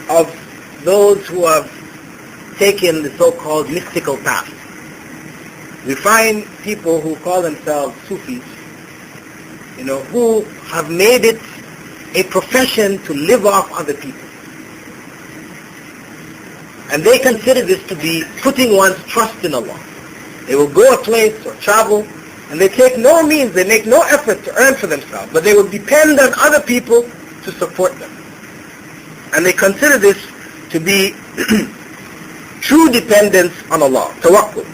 of those who have taken the so-called mystical path. We find people who call themselves Sufis, who have made it a profession to live off other people. And they consider this to be putting one's trust in Allah. They will go a place or travel, and they take no means, they make no effort to earn for themselves, but they will depend on other people to support them. And they consider this to be true dependence on Allah, tawakkul.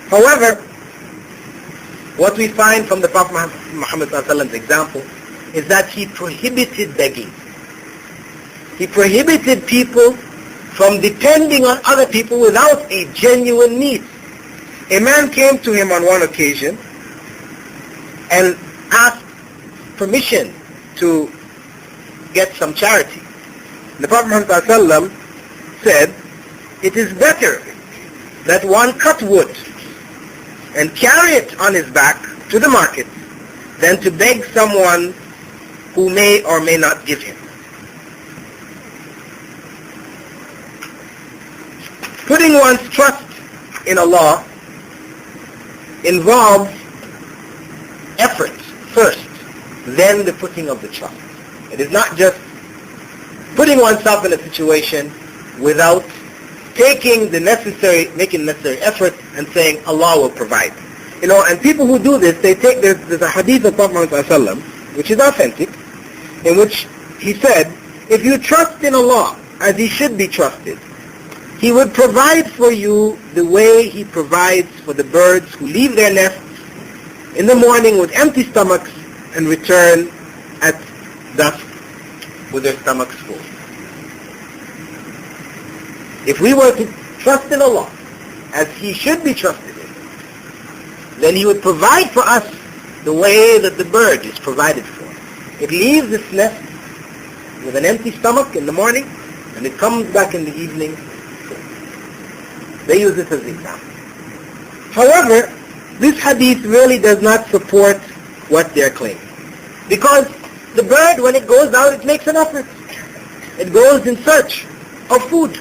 However, what we find from the Prophet Muhammad ﷺ's example is that he prohibited begging. He prohibited people from depending on other people without a genuine need. A man came to him on one occasion and asked permission to get some charity. The Prophet Muhammad ﷺ said, it is better that one cut wood and carry it on his back to the market than to beg someone who may or may not give him. Putting one's trust in Allah involves effort first, then the putting of the trust. It is not just putting oneself in a situation without making necessary effort and saying Allah will provide. And people who do this, there's a hadith of Prophet Muhammad ﷺ, which is authentic, in which he said, if you trust in Allah as He should be trusted, He would provide for you the way He provides for the birds who leave their nests in the morning with empty stomachs and return at dusk with their stomachs full. If we were to trust in Allah as He should be trusted in, then He would provide for us the way that the bird is provided for. It leaves its nest with an empty stomach in the morning, and it comes back in the evening. They use this as an example. However, this hadith really does not support what they're claiming. Because the bird, when it goes out, it makes an effort. It goes in search of food.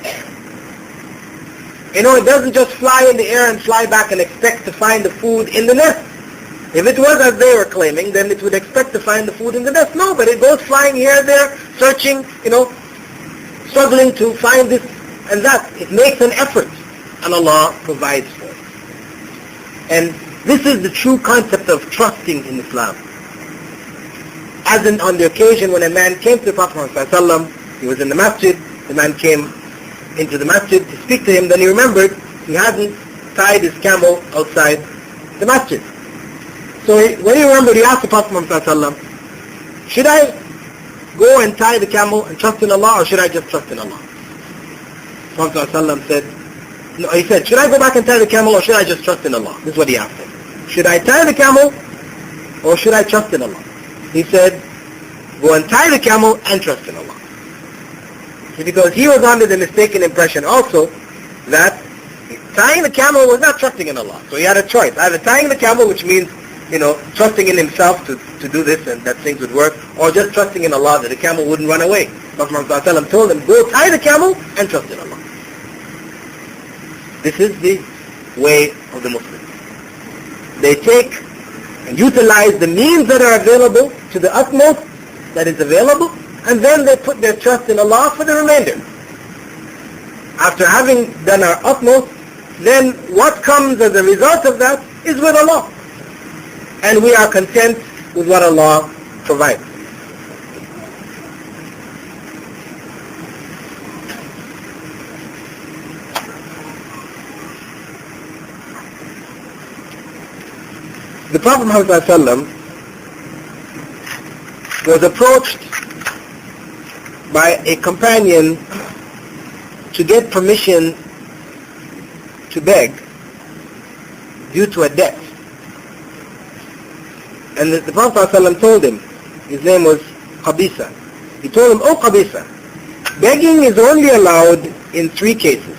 It doesn't just fly in the air and fly back and expect to find the food in the nest. If it was as they were claiming, then it would expect to find the food in the nest. No, but it goes flying here, there, searching, struggling to find this and that. It makes an effort, and Allah provides for it. And this is the true concept of trusting in Islam. As on the occasion when a man came to the Prophet Muhammad ﷺ, he was in the masjid, the man came into the masjid to speak to him, then he remembered he hadn't tied his camel outside the masjid. So when he remembered, he asked the Prophet Muhammad ﷺ, should I go and tie the camel and trust in Allah, or should I just trust in Allah? The Prophet ﷺ said, no, he said, should I go back and tie the camel, or should I just trust in Allah? This is what he asked him. Should I tie the camel, or should I trust in Allah? He said, go and tie the camel and trust in Allah. Because he was under the mistaken impression also that tying the camel was not trusting in Allah. So he had a choice, either tying the camel, which means, trusting in himself to do this and that things would work, or just trusting in Allah that the camel wouldn't run away. Prophet Muhammad ﷺ told him, go tie the camel and trust in Allah. This is the way of the Muslims. They take and utilize the means that are available to the utmost that is available, and then they put their trust in Allah for the remainder. After having done our utmost, then what comes as a result of that is with Allah. And we are content with what Allah provides. The Prophet Muhammad ﷺ was approached by a companion to get permission to beg due to a debt. And the Prophet ﷺ told him, his name was Qabisa. He told him, Qabisa, begging is only allowed in 3 cases.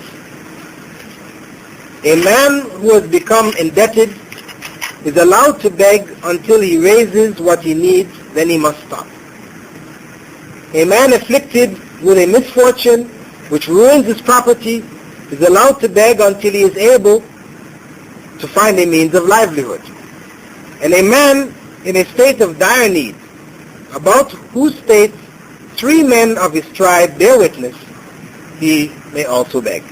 A man who has become indebted is allowed to beg until he raises what he needs, then he must stop. A man afflicted with a misfortune which ruins his property is allowed to beg until he is able to find a means of livelihood. And a man in a state of dire need, about whose state 3 men of his tribe bear witness, he may also beg,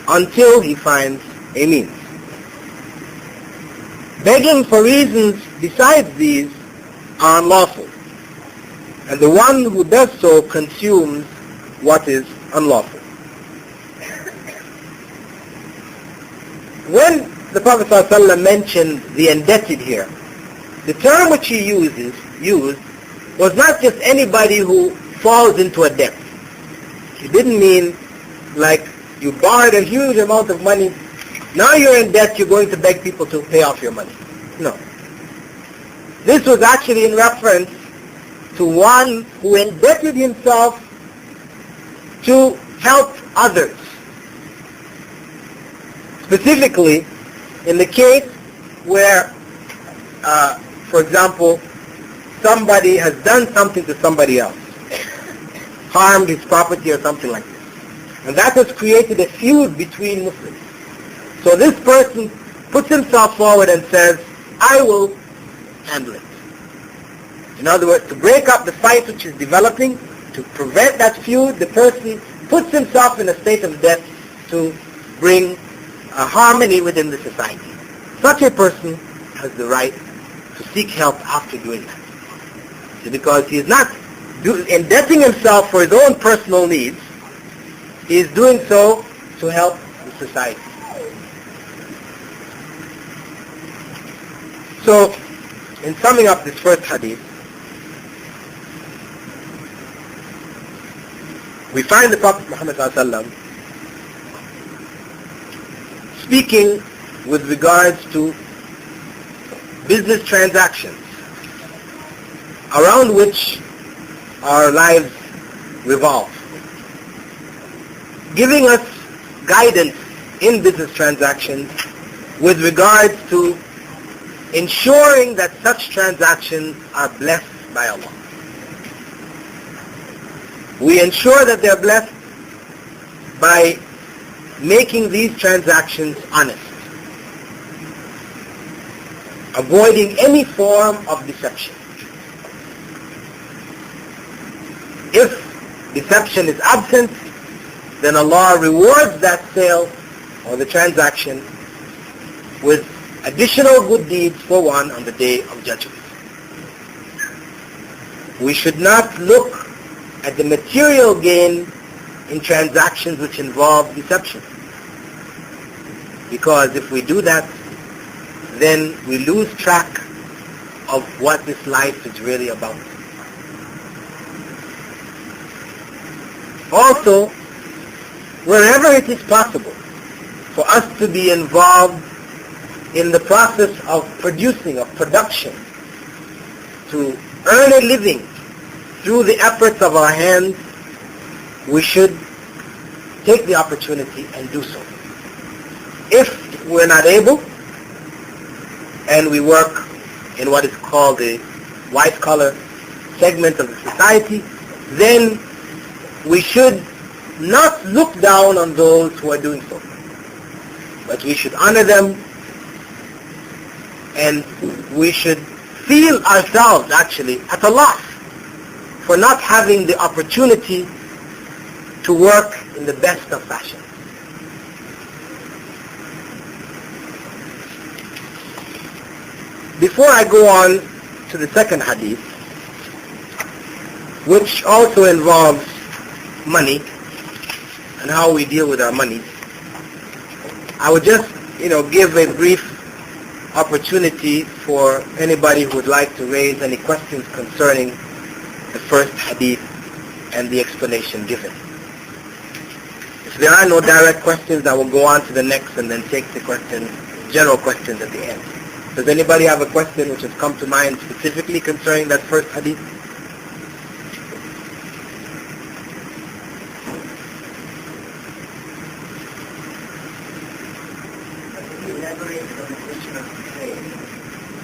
until he finds a means. Begging for reasons besides these are unlawful, and the one who does so consumes what is unlawful. When the Prophet ﷺ mentioned the indebted here, the term which he used was not just anybody who falls into a debt. He didn't mean like you borrowed a huge amount of money, now you're in debt, you're going to beg people to pay off your money. No. This was actually in reference to one who indebted himself to help others. Specifically, in the case where, for example, somebody has done something to somebody else, harmed his property or something like this, and that has created a feud between Muslims. So this person puts himself forward and says, I will handle it. In other words, to break up the fight which is developing, to prevent that feud, the person puts himself in a state of debt to bring harmony within the society. Such a person has the right to seek help after doing that. See, because he is not indebting himself for his own personal needs, he is doing so to help the society. So, in summing up this first hadith, we find the Prophet Muhammad ﷺ speaking with regards to business transactions around which our lives revolve, giving us guidance in business transactions with regards to ensuring that such transactions are blessed by Allah. We ensure that they're blessed by making these transactions honest, avoiding any form of deception. If deception is absent, then Allah rewards that sale or the transaction with additional good deeds for one on the Day of Judgment. We should not look at the material gain in transactions which involve deception, because if we do that, then we lose track of what this life is really about. Also, wherever it is possible for us to be involved in the process of producing, of production, to earn a living through the efforts of our hands, we should take the opportunity and do so. If we're not able, and we work in what is called the white-collar segment of the society, then we should not look down on those who are doing so, but we should honor them, and we should feel ourselves actually at a loss for not having the opportunity to work in the best of fashion. Before I go on to the second hadith, which also involves money and how we deal with our money, I would just, give a brief opportunity for anybody who would like to raise any questions concerning the first hadith and the explanation given. If there are no direct questions, I will go on to the next and then take the questions, general questions at the end. Does anybody have a question which has come to mind specifically concerning that first hadith?